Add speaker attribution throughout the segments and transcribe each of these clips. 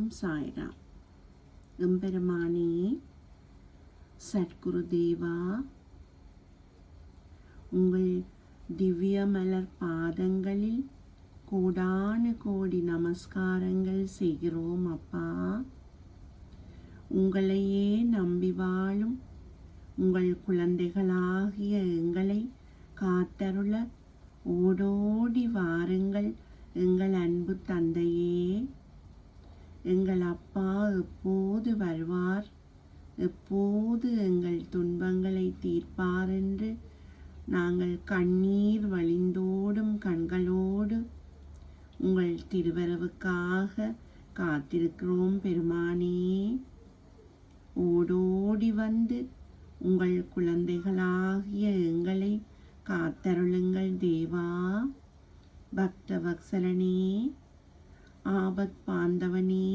Speaker 1: ஓம் சாய்ராம். எம்பெருமானே, சத்குரு தேவா, உங்கள் திவ்ய மலர் பாதங்களில் கோடானு கோடி நமஸ்காரங்கள் செய்கிறோம் அப்பா. உங்களையே நம்பி வாழும் உங்கள் குழந்தைகளாகிய எங்களை காத்தருள ஓடோடி வாருங்கள் எங்கள் அன்பு தந்தையே. எங்கள் அப்பா எப்போது வருவார், எப்போது எங்கள் துன்பங்களை தீர்ப்பார் என்று நாங்கள் கண்ணீர் வழிந்தோடும் கண்களோடு உங்கள் திருவரவுக்காக காத்திருக்கிறோம் பெருமானே. ஓடோடி வந்து உங்கள் குழந்தைகளாகிய எங்களை காத்தருளுங்கள் தேவா. பக்த வத்சலனே, ஆபத் பாந்தவனே,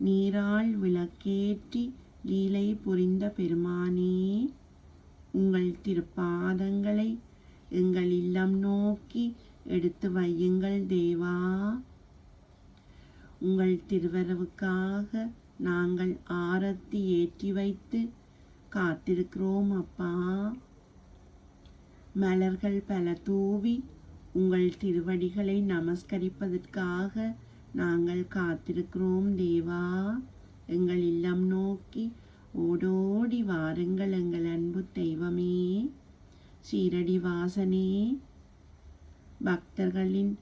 Speaker 1: நீரால் விளக்கேற்றி லீலை புரிந்த பெருமானே, உங்கள் திருப்பாதங்களை எங்கள் இல்லம் நோக்கி எடுத்து வையுங்கள் தேவா. உங்கள் திருவரவுக்காக நாங்கள் ஆரத்தி ஏற்றி வைத்து காத்திருக்கிறோம் அப்பா. மலர்கள் பல தூவி உங்கள் திருவடிகளை நமஸ்கரிப்பதற்காக நாங்கள் காத்திருக்கிறோம் தேவா. எங்கள் இல்லம் நோக்கி ஓடோடி வாருங்கள் எங்கள் அன்பு தெய்வமே. சீரடி வாசனே, பக்தர்களின்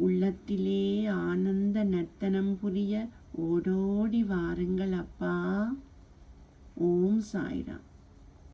Speaker 1: உள்ளத்திலே ஆனந்த நர்த்தனம் புரிய ஓடோடி வாருங்கள் அப்பா. ஓம் சாய்ராம்.